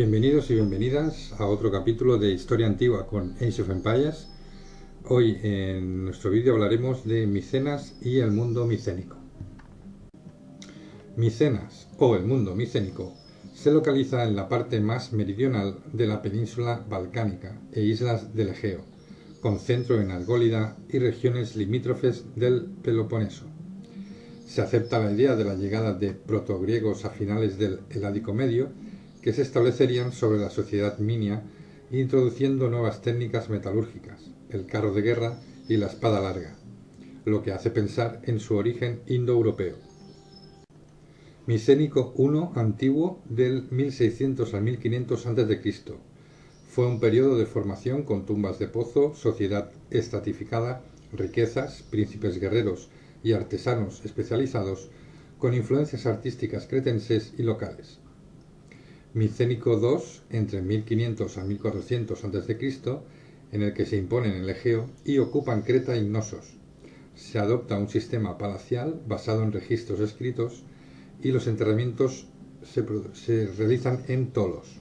Bienvenidos y bienvenidas a otro capítulo de Historia Antigua con Age of Empires. Hoy en nuestro vídeo hablaremos de Micenas y el mundo micénico. Micenas, o el mundo micénico, se localiza en la parte más meridional de la península balcánica e islas del Egeo, con centro en Argólida y regiones limítrofes del Peloponeso. Se acepta la idea de la llegada de protogriegos a finales del Heládico Medio, que se establecerían sobre la sociedad minia, introduciendo nuevas técnicas metalúrgicas, el carro de guerra y la espada larga, lo que hace pensar en su origen indoeuropeo. Micénico I antiguo del 1600 al 1500 a.C. Fue un periodo de formación con tumbas de pozo, sociedad estratificada, riquezas, príncipes guerreros y artesanos especializados, con influencias artísticas cretenses y locales. Micénico II, entre 1500 a 1400 a.C., en el que se imponen el Egeo y ocupan Creta y Knossos. Se adopta un sistema palacial basado en registros escritos y los enterramientos se realizan en tolos.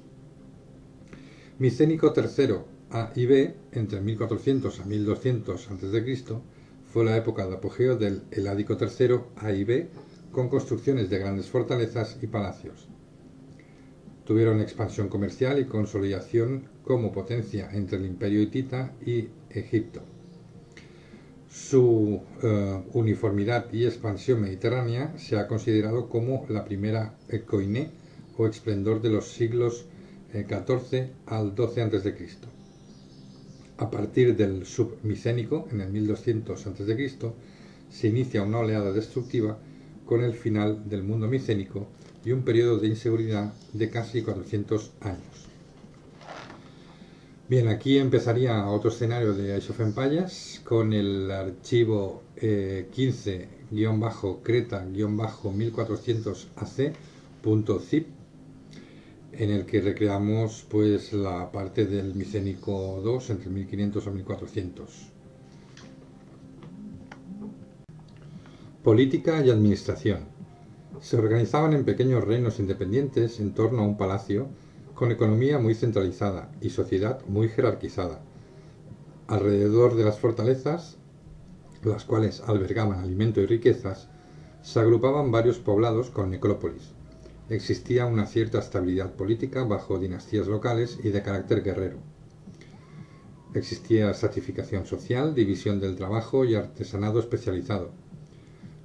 Micénico III A y B, entre 1400 a 1200 a.C., fue la época de apogeo del Heládico III A y B, con construcciones de grandes fortalezas y palacios. Tuvieron expansión comercial y consolidación como potencia entre el Imperio hitita y Egipto. Su uniformidad y expansión mediterránea se ha considerado como la primera koiné o esplendor de los siglos XIV al XII a.C. A partir del submicénico, en el 1200 a.C., se inicia una oleada destructiva con el final del mundo micénico y un periodo de inseguridad de casi 400 años. Bien, aquí empezaría otro escenario de Age of Empires con el archivo 15-Creta-1400AC.zip, en el que recreamos pues la parte del Micénico II entre 1500 a 1400. Política y administración. Se organizaban en pequeños reinos independientes en torno a un palacio, con economía muy centralizada y sociedad muy jerarquizada. Alrededor de las fortalezas, las cuales albergaban alimento y riquezas, se agrupaban varios poblados con necrópolis. Existía una cierta estabilidad política bajo dinastías locales y de carácter guerrero. Existía estratificación social, división del trabajo y artesanado especializado.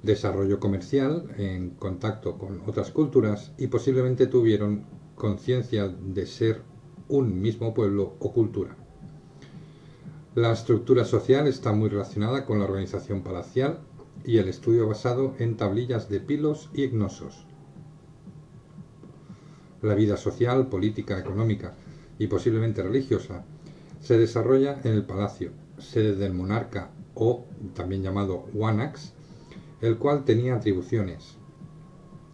Desarrollo comercial en contacto con otras culturas y posiblemente tuvieron conciencia de ser un mismo pueblo o cultura. La estructura social está muy relacionada con la organización palacial y el estudio basado en tablillas de Pilos y Knossos. La vida social, política, económica y posiblemente religiosa se desarrolla en el palacio, sede del monarca o también llamado Wanax, el cual tenía atribuciones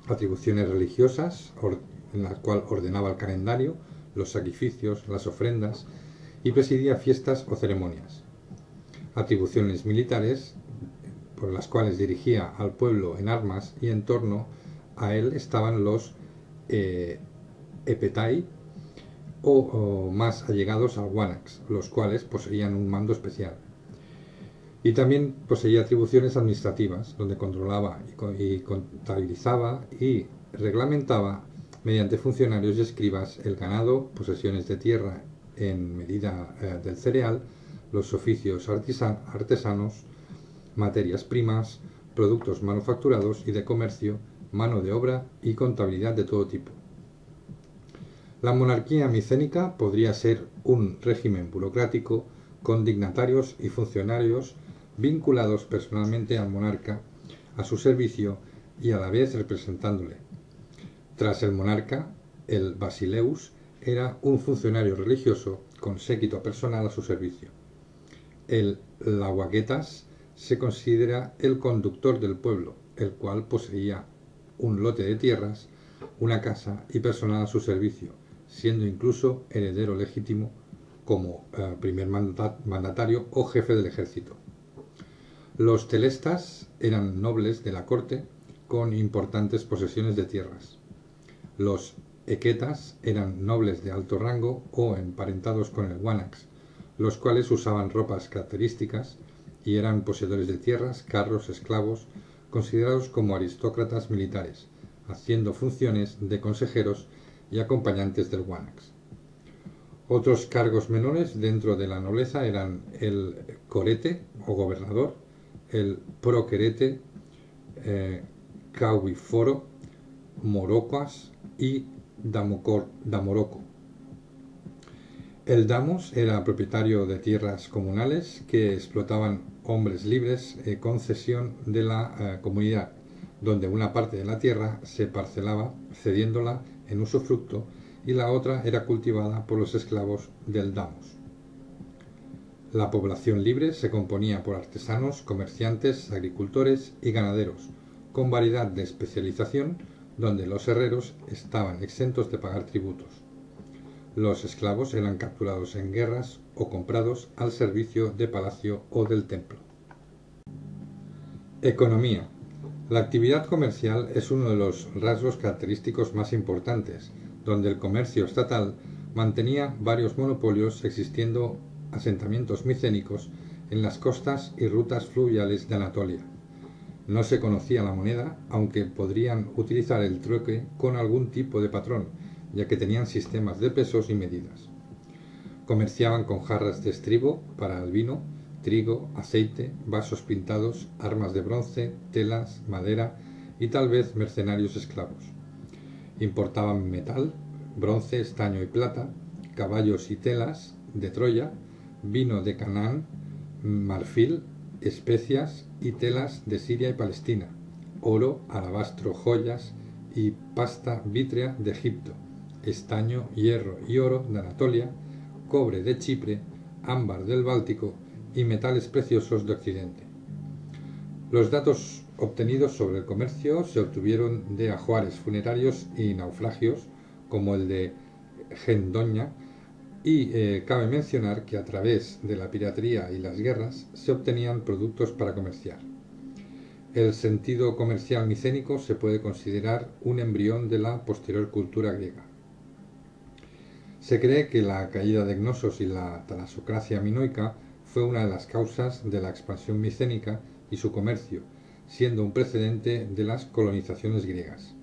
religiosas, en las cuales ordenaba el calendario, los sacrificios, las ofrendas y presidía fiestas o ceremonias. Atribuciones militares, por las cuales dirigía al pueblo en armas, y en torno a él estaban los epetai o más allegados al Wanax, los cuales poseían un mando especial. Y también poseía atribuciones administrativas, donde controlaba y contabilizaba y reglamentaba mediante funcionarios y escribas el ganado, posesiones de tierra en medida del cereal, los oficios artesanos, materias primas, productos manufacturados y de comercio, mano de obra y contabilidad de todo tipo. La monarquía micénica podría ser un régimen burocrático con dignatarios y funcionarios vinculados personalmente al monarca, a su servicio y a la vez representándole. Tras el monarca, el basileus era un funcionario religioso con séquito personal a su servicio. El laguaguetas se considera el conductor del pueblo, el cual poseía un lote de tierras, una casa y personal a su servicio, siendo incluso heredero legítimo como primer mandatario o jefe del ejército. Los telestas eran nobles de la corte con importantes posesiones de tierras. Los equetas eran nobles de alto rango o emparentados con el wanax, los cuales usaban ropas características y eran poseedores de tierras, carros, esclavos, considerados como aristócratas militares, haciendo funciones de consejeros y acompañantes del wanax. Otros cargos menores dentro de la nobleza eran el corete o gobernador, el proquerete, cauviforo, morocas y damoroco. El damos era propietario de tierras comunales que explotaban hombres libres con cesión de la comunidad, donde una parte de la tierra se parcelaba cediéndola en usufructo y la otra era cultivada por los esclavos del damos. La población libre se componía por artesanos, comerciantes, agricultores y ganaderos, con variedad de especialización, donde los herreros estaban exentos de pagar tributos. Los esclavos eran capturados en guerras o comprados al servicio de palacio o del templo. Economía. La actividad comercial es uno de los rasgos característicos más importantes, donde el comercio estatal mantenía varios monopolios, existiendo asentamientos micénicos en las costas y rutas fluviales de Anatolia. No se conocía la moneda, aunque podrían utilizar el trueque con algún tipo de patrón, ya que tenían sistemas de pesos y medidas. Comerciaban con jarras de estribo para el vino, trigo, aceite, vasos pintados, armas de bronce, telas, madera y tal vez mercenarios esclavos. Importaban metal, bronce, estaño y plata, caballos y telas de Troya, vino de Canaán, marfil, especias y telas de Siria y Palestina, oro, alabastro, joyas y pasta vítrea de Egipto, estaño, hierro y oro de Anatolia, cobre de Chipre, ámbar del Báltico y metales preciosos de Occidente. Los datos obtenidos sobre el comercio se obtuvieron de ajuares funerarios y naufragios, como el de Gendoña, y cabe mencionar que a través de la piratería y las guerras se obtenían productos para comerciar. El sentido comercial micénico se puede considerar un embrión de la posterior cultura griega. Se cree que la caída de Cnosos y la talasocracia minoica fue una de las causas de la expansión micénica y su comercio, siendo un precedente de las colonizaciones griegas.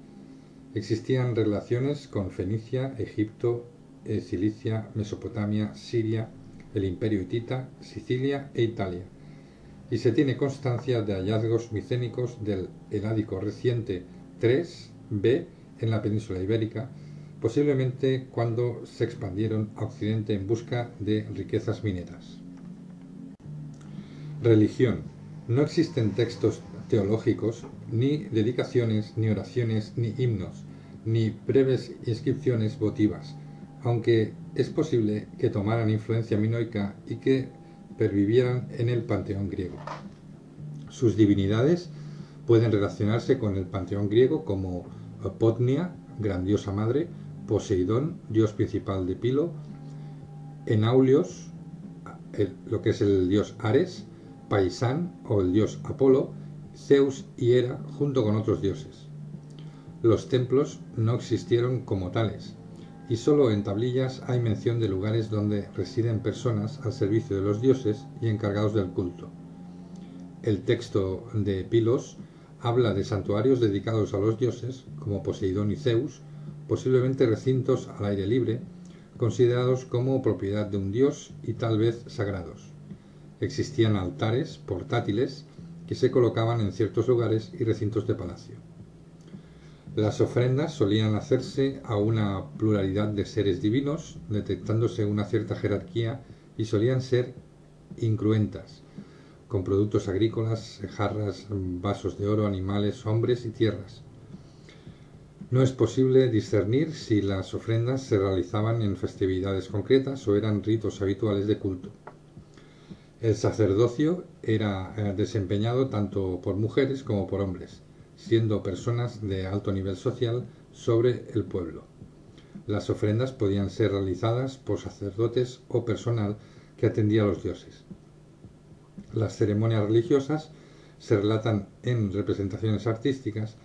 Existían relaciones con Fenicia, Egipto, Cilicia, Mesopotamia, Siria, el Imperio hitita, Sicilia e Italia, y se tiene constancia de hallazgos micénicos del Heládico reciente 3b en la península ibérica, posiblemente cuando se expandieron a Occidente en busca de riquezas mineras. Religión. No existen textos teológicos, ni dedicaciones, ni oraciones, ni himnos, ni breves inscripciones votivas, aunque es posible que tomaran influencia minoica y que pervivieran en el panteón griego. Sus divinidades pueden relacionarse con el panteón griego como Potnia, gran diosa madre, Poseidón, dios principal de Pilo, Enaulios, lo que es el dios Ares, Paisán o el dios Apolo, Zeus y Hera junto con otros dioses. Los templos no existieron como tales, y solo en tablillas hay mención de lugares donde residen personas al servicio de los dioses y encargados del culto. El texto de Pilos habla de santuarios dedicados a los dioses, como Poseidón y Zeus, posiblemente recintos al aire libre, considerados como propiedad de un dios y tal vez sagrados. Existían altares portátiles que se colocaban en ciertos lugares y recintos de palacio. Las ofrendas solían hacerse a una pluralidad de seres divinos, detectándose una cierta jerarquía, y solían ser incruentas, con productos agrícolas, jarras, vasos de oro, animales, hombres y tierras. No es posible discernir si las ofrendas se realizaban en festividades concretas o eran ritos habituales de culto. El sacerdocio era desempeñado tanto por mujeres como por hombres, siendo personas de alto nivel social sobre el pueblo. Las ofrendas podían ser realizadas por sacerdotes o personal que atendía a los dioses. Las ceremonias religiosas se relatan en representaciones artísticas,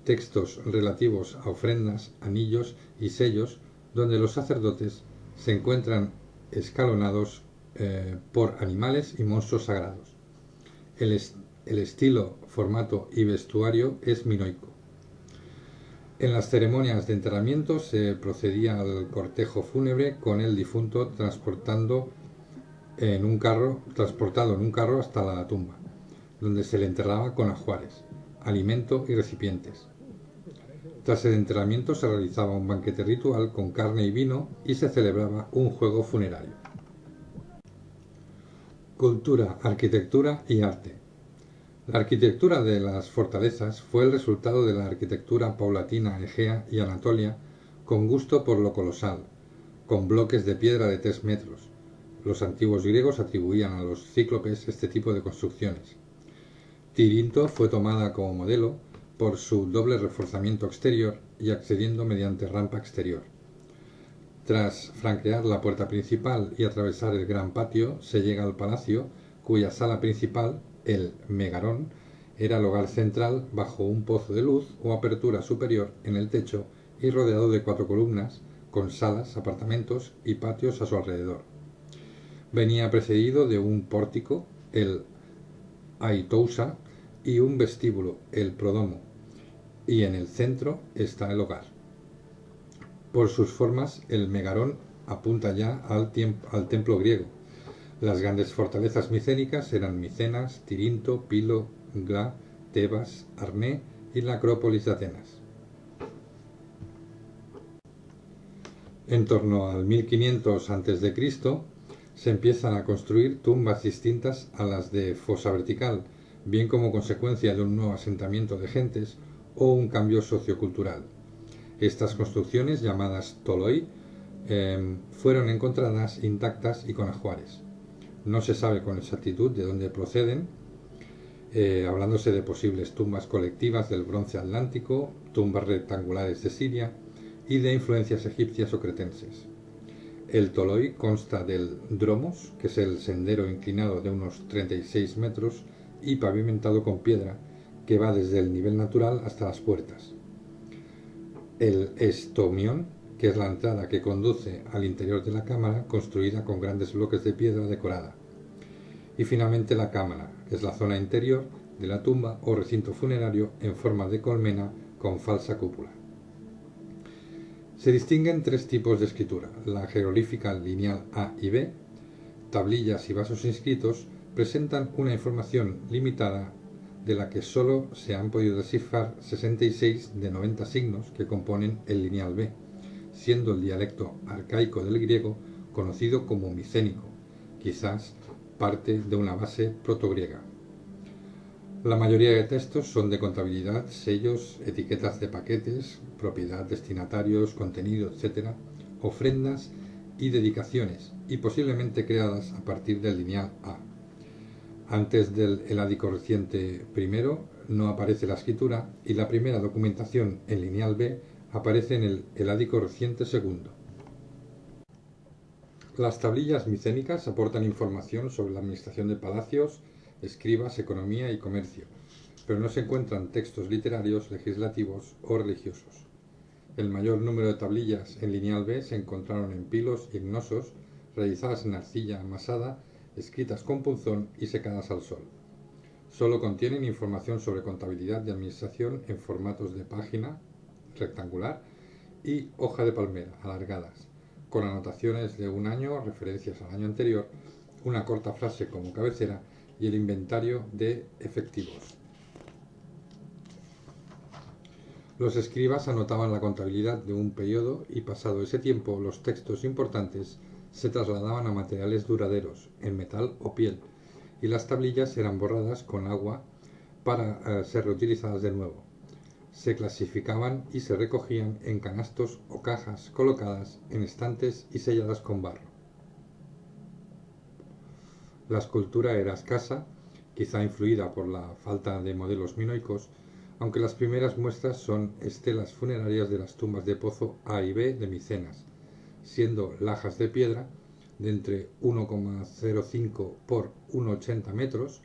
textos relativos a ofrendas, anillos y sellos, donde los sacerdotes se encuentran escalonados por animales y monstruos sagrados. El estilo, formato y vestuario es minoico. En las ceremonias de enterramiento se procedía al cortejo fúnebre con el difunto transportado en un carro hasta la tumba, donde se le enterraba con ajuares, alimento y recipientes. Tras el enterramiento se realizaba un banquete ritual con carne y vino y se celebraba un juego funerario. Cultura, arquitectura y arte. La arquitectura de las fortalezas fue el resultado de la arquitectura paulatina egea y anatolia con gusto por lo colosal, con bloques de piedra de 3 metros. Los antiguos griegos atribuían a los cíclopes este tipo de construcciones. Tirinto fue tomada como modelo por su doble reforzamiento exterior y accediendo mediante rampa exterior. Tras franquear la puerta principal y atravesar el gran patio, se llega al palacio, cuya sala principal, el megarón, era el hogar central bajo un pozo de luz o apertura superior en el techo y rodeado de 4 columnas, con salas, apartamentos y patios a su alrededor. Venía precedido de un pórtico, el aitousa, y un vestíbulo, el prodomo, y en el centro está el hogar. Por sus formas, el megarón apunta ya al templo griego. Las grandes fortalezas micénicas eran Micenas, Tirinto, Pilo, Gla, Tebas, Arné y la Acrópolis de Atenas. En torno al 1500 a.C. se empiezan a construir tumbas distintas a las de fosa vertical, bien como consecuencia de un nuevo asentamiento de gentes o un cambio sociocultural. Estas construcciones, llamadas toloi, fueron encontradas intactas y con ajuares. No se sabe con exactitud de dónde proceden, hablándose de posibles tumbas colectivas del bronce atlántico, tumbas rectangulares de Siria y de influencias egipcias o cretenses. El toloi consta del dromos, que es el sendero inclinado de unos 36 metros y pavimentado con piedra, que va desde el nivel natural hasta las puertas. El estomión, que es la entrada que conduce al interior de la cámara, construida con grandes bloques de piedra decorada. Y finalmente la cámara, que es la zona interior de la tumba o recinto funerario en forma de colmena con falsa cúpula. Se distinguen 3 tipos de escritura: la jeroglífica lineal A y B. Tablillas y vasos inscritos presentan una información limitada de la que solo se han podido descifrar 66 de 90 signos que componen el lineal B, siendo el dialecto arcaico del griego conocido como micénico, quizás parte de una base protogriega. La mayoría de textos son de contabilidad, sellos, etiquetas de paquetes, propiedad, destinatarios, contenido, etc., ofrendas y dedicaciones, y posiblemente creadas a partir del lineal A. Antes del heládico reciente primero no aparece la escritura y la primera documentación en lineal B aparece en el heládico reciente segundo. Las tablillas micénicas aportan información sobre la administración de palacios, escribas, economía y comercio, pero no se encuentran textos literarios, legislativos o religiosos. El mayor número de tablillas en lineal B se encontraron en Pilos y Gnosos, realizadas en arcilla amasada, escritas con punzón y secadas al sol. Solo contienen información sobre contabilidad y administración en formatos de página rectangular y hoja de palmera alargadas, con anotaciones de un año, referencias al año anterior, una corta frase como cabecera y el inventario de efectivos. Los escribas anotaban la contabilidad de un periodo y, pasado ese tiempo, los textos importantes se trasladaban a materiales duraderos, en metal o piel, y las tablillas eran borradas con agua para ser reutilizadas de nuevo. Se clasificaban y se recogían en canastos o cajas colocadas en estantes y selladas con barro. La escultura era escasa, quizá influida por la falta de modelos minoicos, aunque las primeras muestras son estelas funerarias de las tumbas de pozo A y B de Micenas, siendo lajas de piedra de entre 1,05 por 1,80 metros,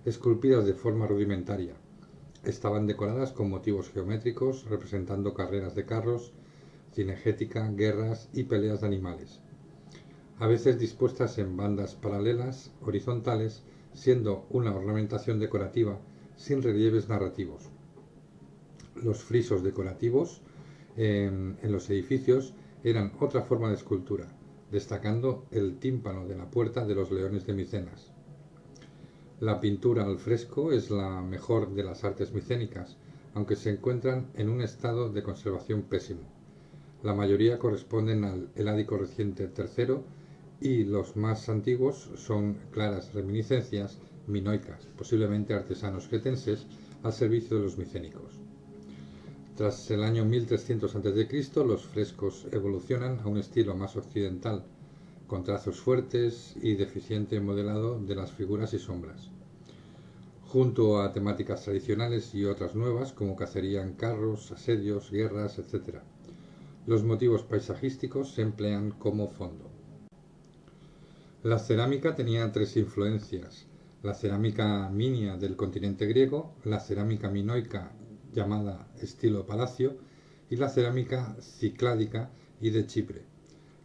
esculpidas de forma rudimentaria. estaban decoradas con motivos geométricos representando carreras de carros, cinegética, guerras y peleas de animales, a veces dispuestas en bandas paralelas, horizontales, siendo una ornamentación decorativa sin relieves narrativos. Los frisos decorativos en los edificios eran otra forma de escultura, destacando el tímpano de la puerta de los leones de Micenas. La pintura al fresco es la mejor de las artes micénicas, aunque se encuentran en un estado de conservación pésimo. La mayoría corresponden al Heládico reciente III y los más antiguos son claras reminiscencias minoicas, posiblemente artesanos cretenses, al servicio de los micénicos. Tras el año 1300 a.C., los frescos evolucionan a un estilo más occidental, con trazos fuertes y deficiente modelado de las figuras y sombras. Junto a temáticas tradicionales y otras nuevas, como cacería en carros, asedios, guerras, etc. Los motivos paisajísticos se emplean como fondo. La cerámica tenía tres influencias: la cerámica minia del continente griego, la cerámica minoica llamada estilo palacio y la cerámica cicládica y de Chipre.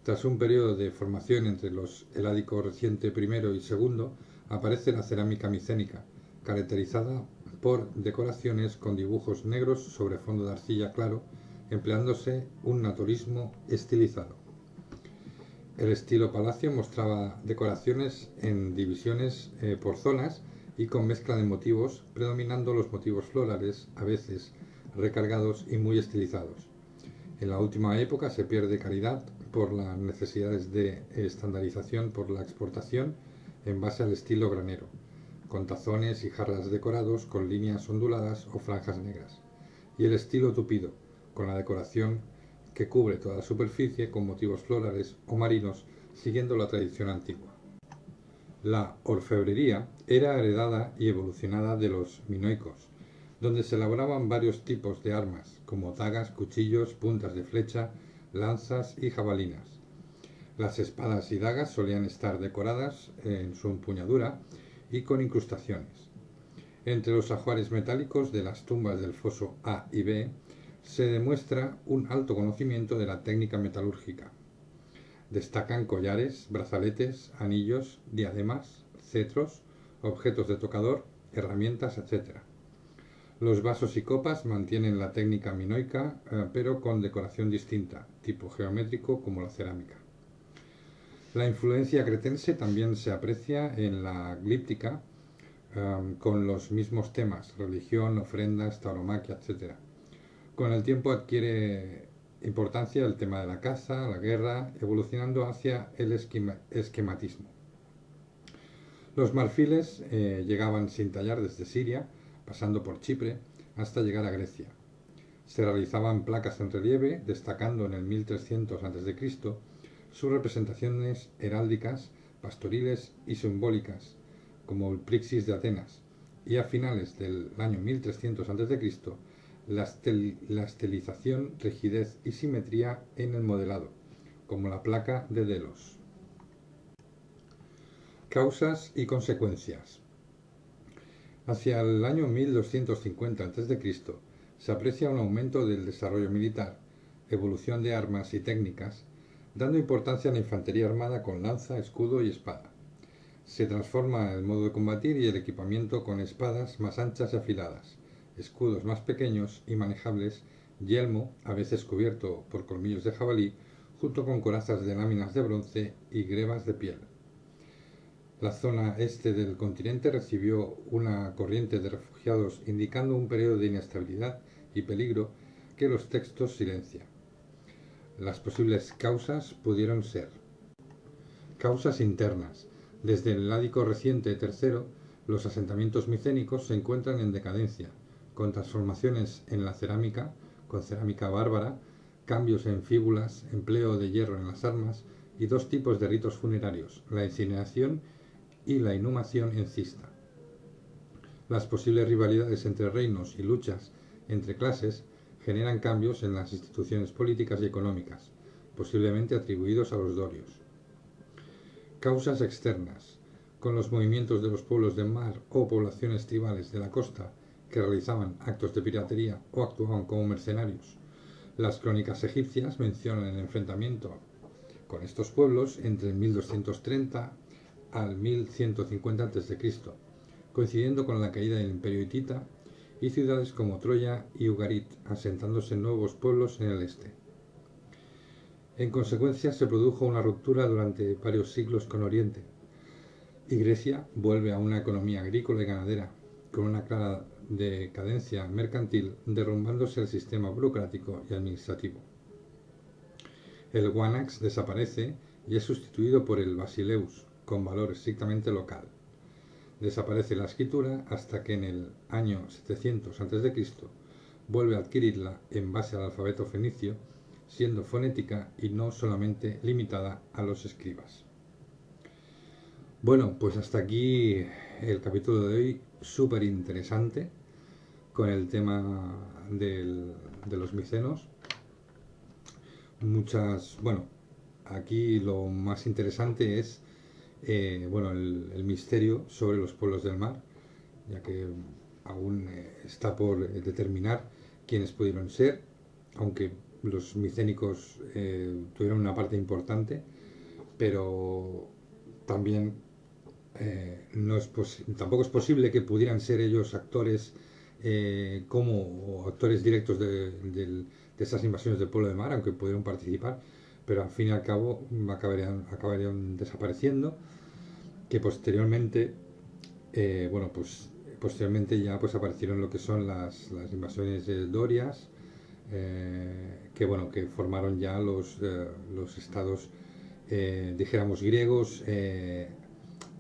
Tras un periodo de formación entre los Heládico reciente I y II, aparece la cerámica micénica, caracterizada por decoraciones con dibujos negros sobre fondo de arcilla claro, empleándose un naturismo estilizado. El estilo palacio mostraba decoraciones en divisiones por zonas y con mezcla de motivos, predominando los motivos florales, a veces recargados y muy estilizados. En la última época se pierde calidad por las necesidades de estandarización por la exportación en base al estilo granero, con tazones y jarras decorados con líneas onduladas o franjas negras, y el estilo tupido, con la decoración que cubre toda la superficie con motivos florales o marinos, siguiendo la tradición antigua. La orfebrería era heredada y evolucionada de los minoicos, donde se elaboraban varios tipos de armas, como dagas, cuchillos, puntas de flecha, lanzas y jabalinas. Las espadas y dagas solían estar decoradas en su empuñadura y con incrustaciones. Entre los ajuares metálicos de las tumbas del foso A y B se demuestra un alto conocimiento de la técnica metalúrgica. Destacan collares, brazaletes, anillos, diademas, cetros, objetos de tocador, herramientas, etc. Los vasos y copas mantienen la técnica minoica, pero con decoración distinta, tipo geométrico como la cerámica. La influencia cretense también se aprecia en la glíptica, con los mismos temas: religión, ofrendas, tauromaquia, etc. Con el tiempo adquiere importancia el tema de la caza, la guerra, evolucionando hacia el esquematismo. Los marfiles llegaban sin tallar desde Siria, pasando por Chipre, hasta llegar a Grecia. Se realizaban placas en relieve, destacando en el 1300 a.C. sus representaciones heráldicas, pastoriles y simbólicas, como el Prixis de Atenas, y a finales del año 1300 a.C. la estilización, rigidez y simetría en el modelado, como la placa de Delos. Causas y consecuencias. Hacia el año 1250 a.C. se aprecia un aumento del desarrollo militar, evolución de armas y técnicas, dando importancia a la infantería armada con lanza, escudo y espada. Se transforma el modo de combatir y el equipamiento con espadas más anchas y afiladas, escudos más pequeños y manejables, yelmo, a veces cubierto por colmillos de jabalí, junto con corazas de láminas de bronce y grebas de piel. La zona este del continente recibió una corriente de refugiados, indicando un periodo de inestabilidad y peligro que los textos silencian. Las posibles causas pudieron ser: causas internas. Desde el Heládico reciente III, los asentamientos micénicos se encuentran en decadencia, con transformaciones en la cerámica, con cerámica bárbara, cambios en fíbulas, empleo de hierro en las armas y dos tipos de ritos funerarios: la incineración y la inhumación en cista. Las posibles rivalidades entre reinos y luchas entre clases generan cambios en las instituciones políticas y económicas, posiblemente atribuidos a los dorios. Causas externas. Con los movimientos de los pueblos de mar o poblaciones tribales de la costa que realizaban actos de piratería o actuaban como mercenarios. Las crónicas egipcias mencionan el enfrentamiento con estos pueblos entre el 1230 al 1150 a.C., coincidiendo con la caída del Imperio hitita y ciudades como Troya y Ugarit asentándose nuevos pueblos en el este. En consecuencia, se produjo una ruptura durante varios siglos con Oriente, y Grecia vuelve a una economía agrícola y ganadera, con una clara decadencia mercantil, derrumbándose el sistema burocrático y administrativo. El Wanax desaparece y es sustituido por el Basileus, con valor estrictamente local. Desaparece la escritura hasta que en el año 700 a.C. vuelve a adquirirla en base al alfabeto fenicio, siendo fonética y no solamente limitada a los escribas. Bueno, pues hasta aquí el capítulo de hoy, súper interesante, con el tema de los micenos. Bueno, aquí lo más interesante es el misterio sobre los pueblos del mar, ya que aún está por determinar quiénes pudieron ser, aunque los micénicos tuvieron una parte importante, pero también tampoco es posible que pudieran ser ellos actores como actores directos de esas invasiones del pueblo del mar, aunque pudieron participar, pero al fin y al cabo acabarían desapareciendo, que posteriormente posteriormente ya pues aparecieron lo que son las invasiones dorias, que formaron ya los estados, dijéramos, griegos,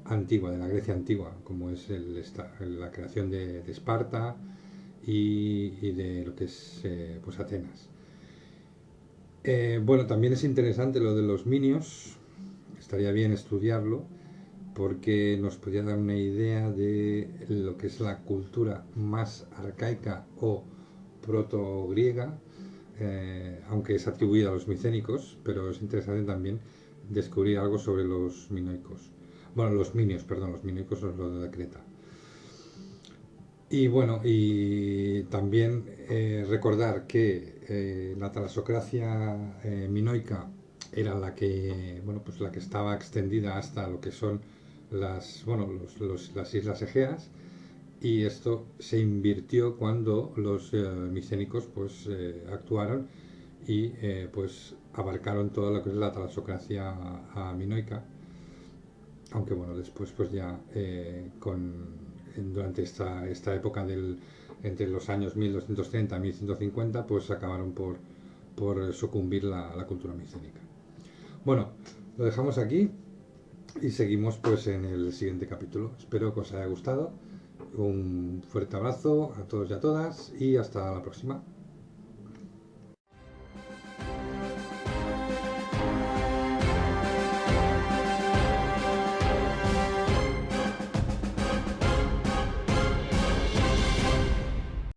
antigua, de la Grecia antigua, como es la creación de Esparta y de lo que es Atenas. También es interesante lo de los minios, estaría bien estudiarlo, porque nos podría dar una idea de lo que es la cultura más arcaica o proto-griega, aunque es atribuida a los micénicos, pero es interesante también descubrir algo sobre los minoicos. Bueno, los minoicos son los de Creta. Y también recordar que la talasocracia minoica era la que estaba extendida hasta lo que son las Islas Egeas, y esto se invirtió cuando los micénicos actuaron y abarcaron todo lo que es la talasocracia minoica, aunque después durante esta época entre los años 1230 y 1150 acabaron por sucumbir la cultura micénica. Bueno, lo dejamos aquí y seguimos en el siguiente capítulo. Espero que os haya gustado. Un fuerte abrazo a todos y a todas y hasta la próxima.